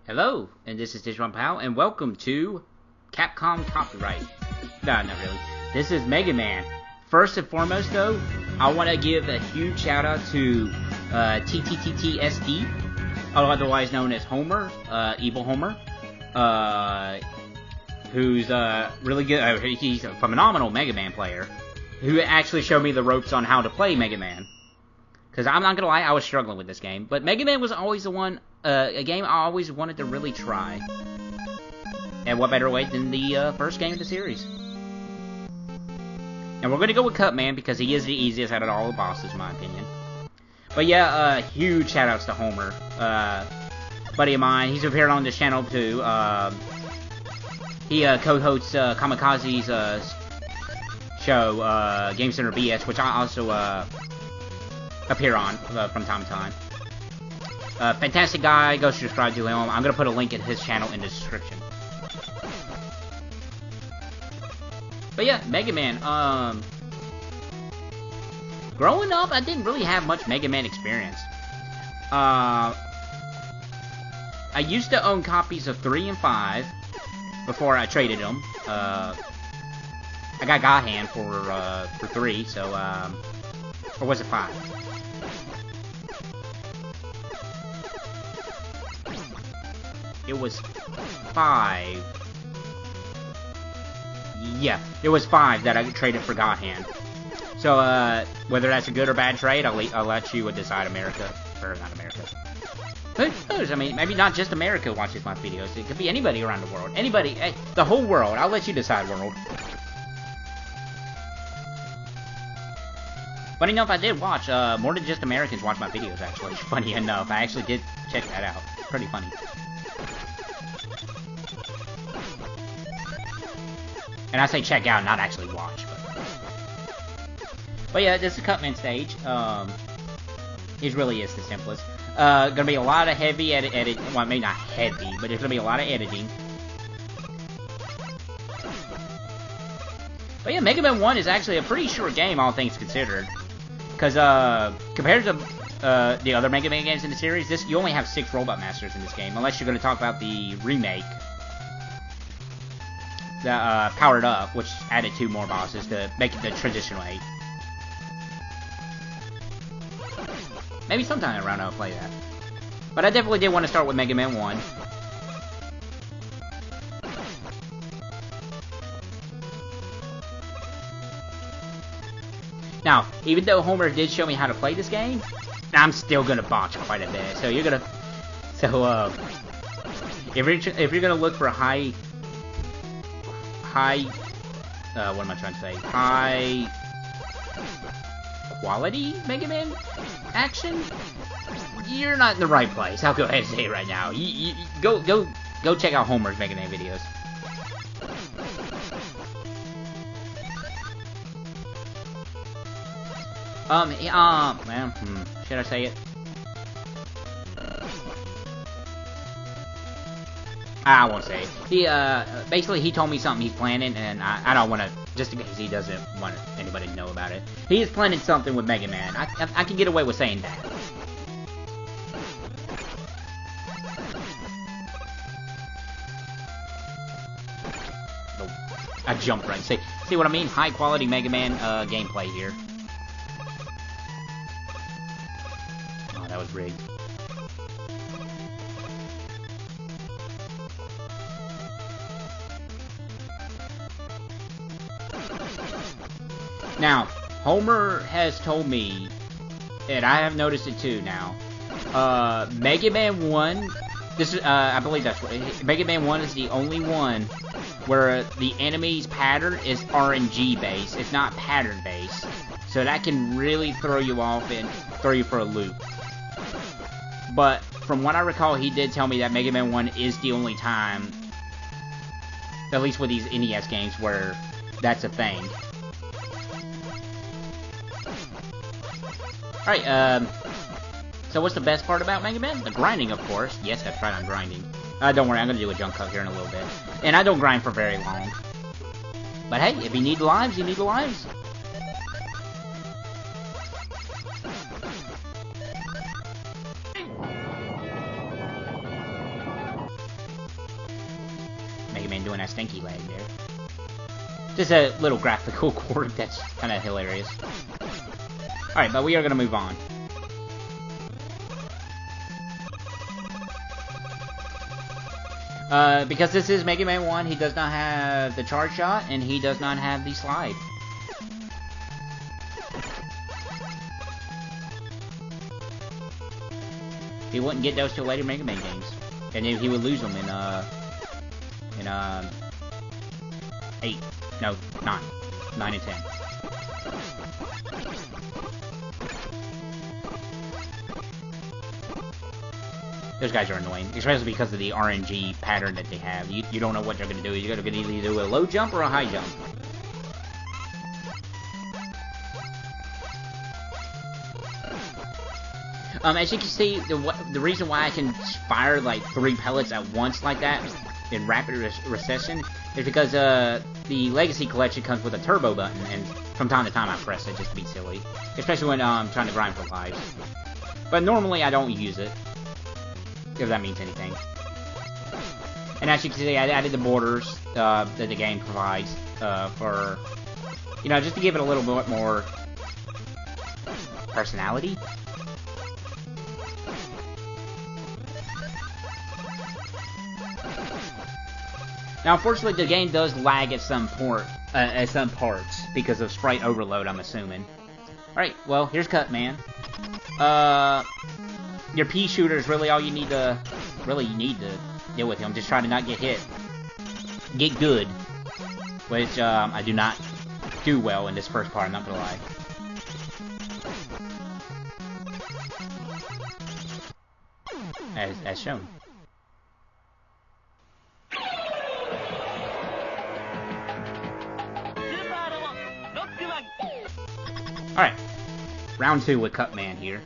Hello, and this is Digimon Pal, and welcome to Capcom Copyright. No, not really. This is Mega Man. First and foremost, though, I want to give a huge shout out to TTTTSD, otherwise known as Homer, Evil Homer, who's really good. He's a phenomenal Mega Man player, who actually showed me the ropes on how to play Mega Man. Because I'm not gonna lie, I was struggling with this game, but Mega Man was always the one. A game I always wanted to really try. And what better way than the first game of the series? And we're going to go with Cutman because he is the easiest out of all the bosses, in my opinion. But yeah, huge shoutouts to Homer. Buddy of mine, he's appeared on this channel too. He co-hosts Kamikaze's show, Game Center BS, which I also appear on from time to time. Fantastic guy, go subscribe to him. I'm gonna put a link in his channel in the description. But yeah, Mega Man, growing up, I didn't really have much Mega Man experience. I used to own copies of 3 and 5 before I traded them. I got God Hand for 3, so, or was it 5? It was 5. Yeah, it was 5 that I traded for God Hand. So, whether that's a good or bad trade, I'll let you decide, America. Or not America. Who knows? I mean, maybe not just America watches my videos. It could be anybody around the world. Anybody, the whole world. I'll let you decide, world. Funny enough, I did watch, more than just Americans watch my videos, actually. Funny enough, I actually did check that out. Pretty funny. And I say check out, not actually watch. But yeah, this is Cutman stage. It really is the simplest. Gonna be a lot of heavy edit. Well, maybe not heavy, but there's gonna be a lot of editing. But yeah, Mega Man 1 is actually a pretty short game, all things considered. Because compared to the other Mega Man games in the series, you only have 6 Robot Masters in this game, unless you're gonna talk about the remake. That powered up, which added 2 more bosses to make it the traditional 8. Maybe sometime around I'll play that. But I definitely did want to start with Mega Man 1. Now, even though Homer did show me how to play this game, I'm still gonna botch quite a bit. So you're gonna, if you're gonna look for high, what am I trying to say? High quality Mega Man action? You're not in the right place. I'll go ahead and say it right now. Go check out Homer's Mega Man videos. Well, should I say it? I won't say it. He, basically, he told me something he's planning, and I don't want to, just in case he doesn't want anybody to know about it. He is planning something with Mega Man. I can get away with saying that. Oh, I jumped right. See what I mean? High quality Mega Man, gameplay here. Oh, that was rigged. Now, Homer has told me, and I have noticed it too now, Mega Man 1, this is, I believe that's what, Mega Man 1 is the only one where the enemy's pattern is RNG based, it's not pattern based, so that can really throw you off and throw you for a loop. But, from what I recall, he did tell me that Mega Man 1 is the only time, at least with these NES games, where that's a thing. Alright, so what's the best part about Mega Man? The grinding, of course. Yes, that's right, I'm grinding. Don't worry, I'm gonna do a jump cut here in a little bit. And I don't grind for very long. But hey, if you need lives, you need lives. Man doing that stinky leg there. Just a little graphical quirk that's kind of hilarious. Alright, but we are going to move on. Because this is Mega Man 1, he does not have the charge shot, and he does not have the slide. He wouldn't get those till later Mega Man games. And then he would lose them in 8. No, 9. 9 and 10. Those guys are annoying, especially because of the RNG pattern that they have. You don't know what they're going to do. You're going to either do a low jump or a high jump. As you can see, the reason why I can fire like 3 pellets at once like that in rapid recession is because the Legacy Collection comes with a turbo button, and from time to time I press it just to be silly, especially when I'm trying to grind for lives. But normally I don't use it, if that means anything. And as you can see, I added the borders that the game provides for, you know, just to give it a little bit more personality. Now, unfortunately, the game does lag at some parts because of sprite overload, I'm assuming. Alright, well, here's Cutman. Your pea shooter is really all you need to deal with him. Just try to not get hit. Get good. Which, I do not do well in this first part, I'm not gonna lie. As shown. Alright, round 2 with Cutman here.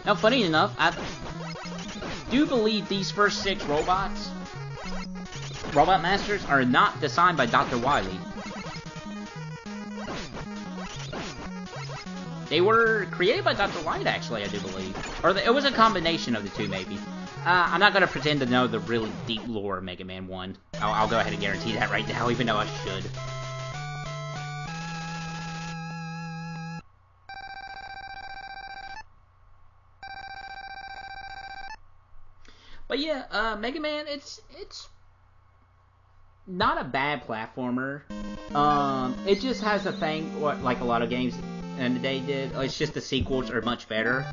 Now, funny enough, I do believe these first 6 Robot Masters are not designed by Dr. Wily. They were created by Dr. Light, actually, I do believe. Or it was a combination of the two, maybe. I'm not going to pretend to know the really deep lore of Mega Man 1. I'll go ahead and guarantee that right now, even though I should. But yeah, Mega Man, it's not a bad platformer. It just has a thing, like a lot of games in the day did. It's just the sequels are much better.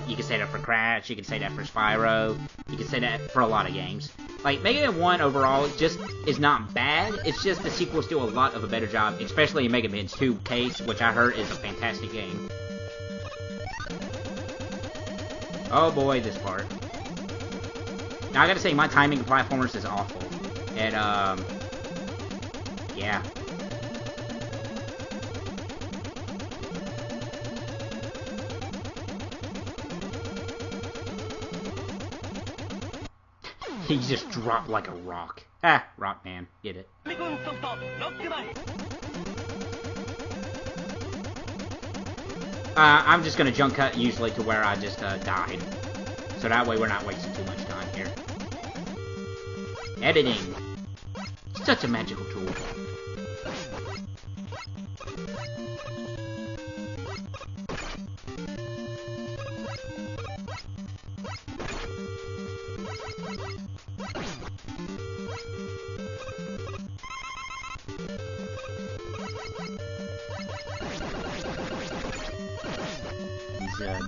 You can say that for Crash, you can say that for Spyro, you can say that for a lot of games. Like, Mega Man 1 overall just is not bad, it's just the sequels do a lot of a better job, especially in Mega Man 2 case, which I heard is a fantastic game. Oh boy, this part. Now I gotta say, my timing of platformers is awful. And, yeah. He just dropped like a rock. Ah, Rock Man, get it. I'm just gonna jump cut usually to where I just died. So that way we're not wasting too much time here. Editing. Such a magical tool.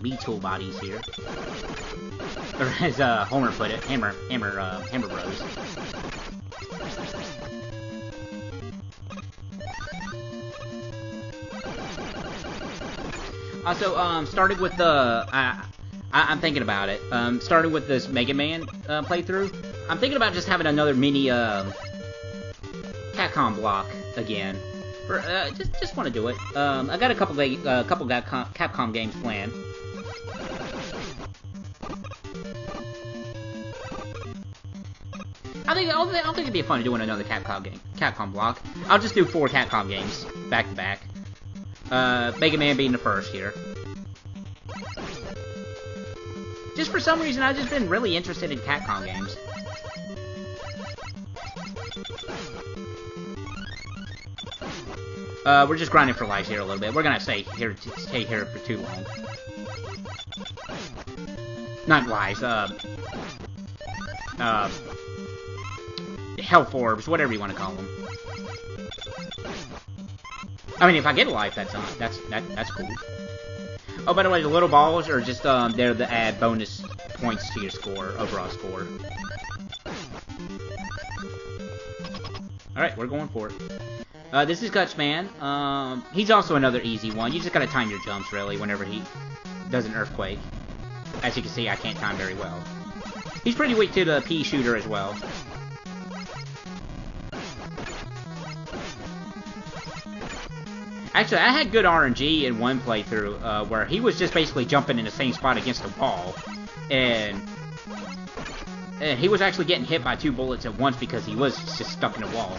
B-tool bodies here. Or as Homer put it, Hammer Bros. Also, started with the, I'm thinking about it, starting with this Mega Man playthrough, I'm thinking about just having another mini Capcom block again. For, just want to do it. I got a couple Capcom games planned. I think it'd be fun doing another Capcom block. I'll just do 4 Capcom games back to back. Mega Man being the first here. Just for some reason, I've just been really interested in Capcom games. We're just grinding for lives here a little bit. We're gonna stay here for too long. Not lives, health orbs, whatever you want to call them. I mean, if I get a life, that's cool. Oh, by the way, the little balls are just there to add bonus points to your score, overall score. All right, we're going for it. This is Gutsman. He's also another easy one. You just gotta time your jumps, really, whenever he does an earthquake. As you can see, I can't time very well. He's pretty weak to the pea shooter as well. Actually, I had good RNG in one playthrough, where he was just basically jumping in the same spot against the wall, and he was actually getting hit by 2 bullets at once because he was just stuck in a wall.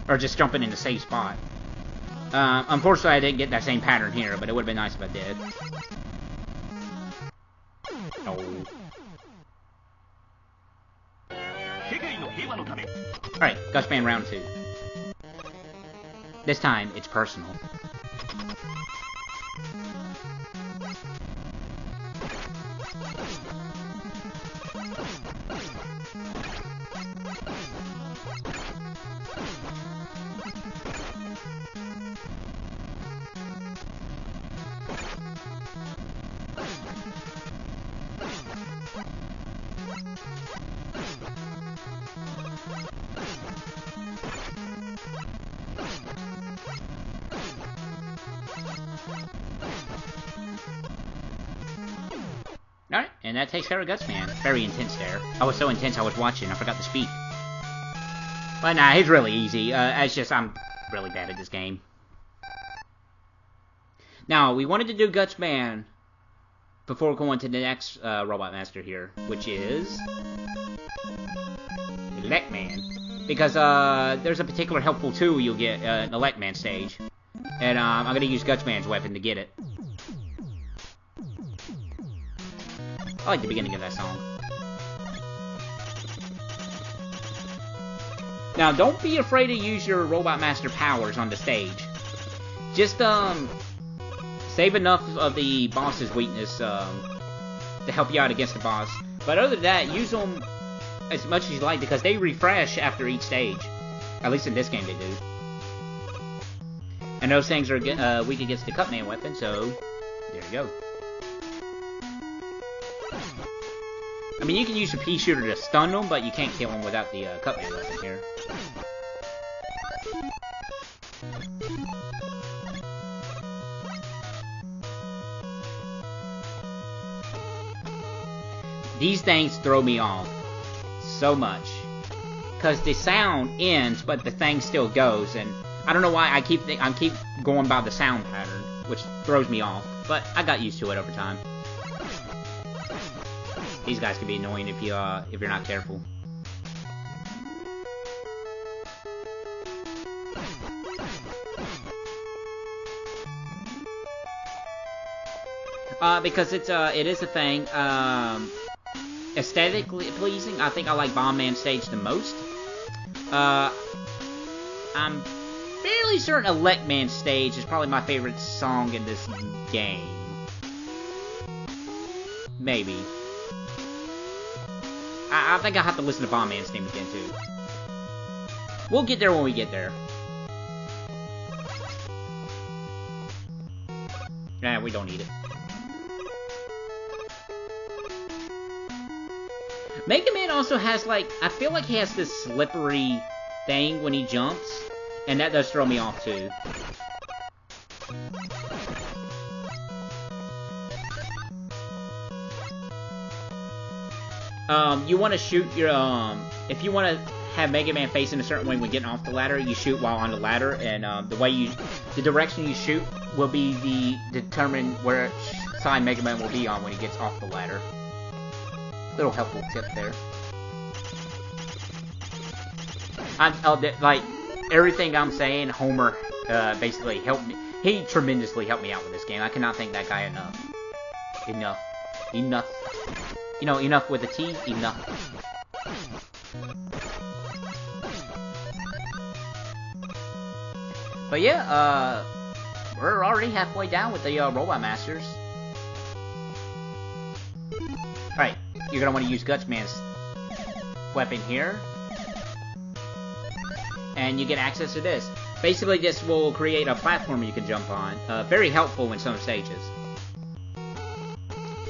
Or just jumping in the same spot. Unfortunately, I didn't get that same pattern here, but it would have been nice if I did. Oh. Alright, Gutsman round 2. This time, it's personal. Alright, and that takes care of Gutsman. Very intense there. I was so intense I was watching, I forgot to speak. But nah, he's really easy. It's just I'm really bad at this game. Now, we wanted to do Gutsman before going to the next Robot Master here, which is Electman. Because there's a particular helpful tool you'll get in the Electman stage. And I'm going to use Gutsman's weapon to get it. I like the beginning of that song. Now, don't be afraid to use your Robot Master powers on the stage. Just, save enough of the boss's weakness, to help you out against the boss. But other than that, use them as much as you like, because they refresh after each stage. At least in this game they do. And those things are weak against the Cutman weapon, so there you go. I mean, you can use your pea shooter to stun them, but you can't kill them without the Cutman weapon here. These things throw me off so much, because the sound ends, but the thing still goes, and I don't know why I keep going by the sound pattern, which throws me off. But I got used to it over time. These guys can be annoying if you're not careful. Because it is a thing. Aesthetically pleasing, I think I like Bomb Man stage the most. I'm fairly certain Electman stage is probably my favorite song in this game. Maybe. I think I have to listen to Bomb Man's theme again, too. We'll get there when we get there. Nah, we don't need it. Mega Man also has, like, I feel like he has this slippery thing when he jumps, and that does throw me off, too. You want to shoot your, if you want to have Mega Man facing a certain way when getting off the ladder, you shoot while on the ladder, and, the direction you shoot will be determine where side Mega Man will be on when he gets off the ladder. Little helpful tip there. Like, everything I'm saying, Homer, basically helped me. He tremendously helped me out with this game. I cannot thank that guy enough. Enough. You know, enough with a T, enough. But yeah, we're already halfway down with the Robot Masters. Alright, you're gonna want to use Gutsman's weapon here. And you get access to this. Basically, this will create a platform you can jump on. Very helpful in some stages.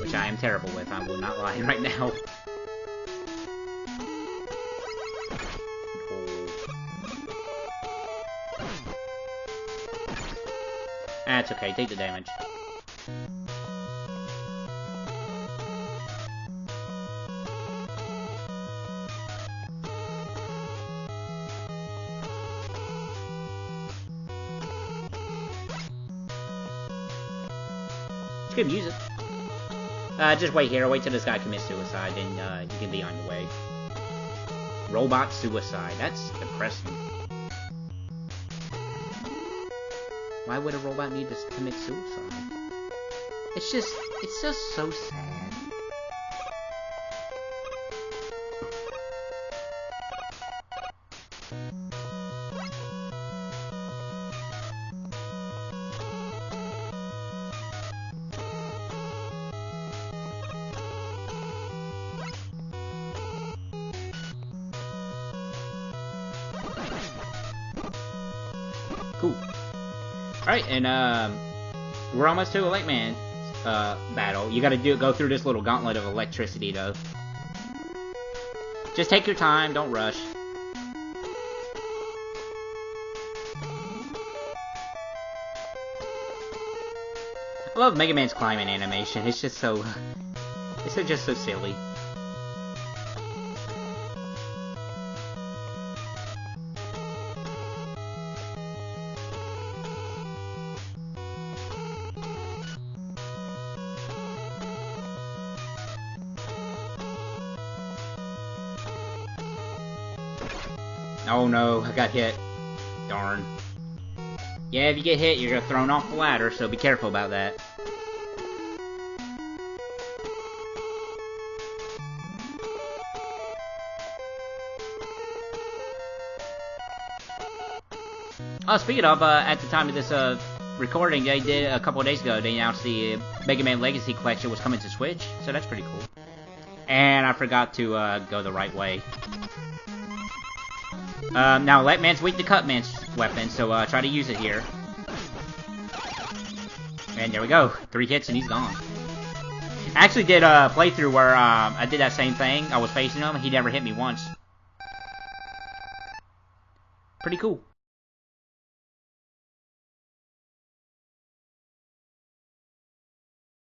Which I am terrible with, I will not lie right now. That's okay, take the damage. It's good music. Just wait here, wait till this guy commits suicide, and you can be on your way. Robot suicide, that's depressing. Why would a robot need to commit suicide? It's just so sad. Cool. Alright, and we're almost to a Lake Man battle. You gotta go through this little gauntlet of electricity, though. Just take your time, don't rush. I love Mega Man's climbing animation. It's just so... it's just so silly. Oh no, I got hit. Darn. Yeah, if you get hit, you're thrown off the ladder, so be careful about that. Oh, speaking of, at the time of this recording, they did a couple of days ago, they announced the Mega Man Legacy Collection was coming to Switch, so that's pretty cool. And I forgot to go the right way. Now, Light Man's weak to Cut Man's weapon, so try to use it here. And there we go. 3 hits and he's gone. I actually did a playthrough where I did that same thing. I was facing him, and he never hit me once. Pretty cool.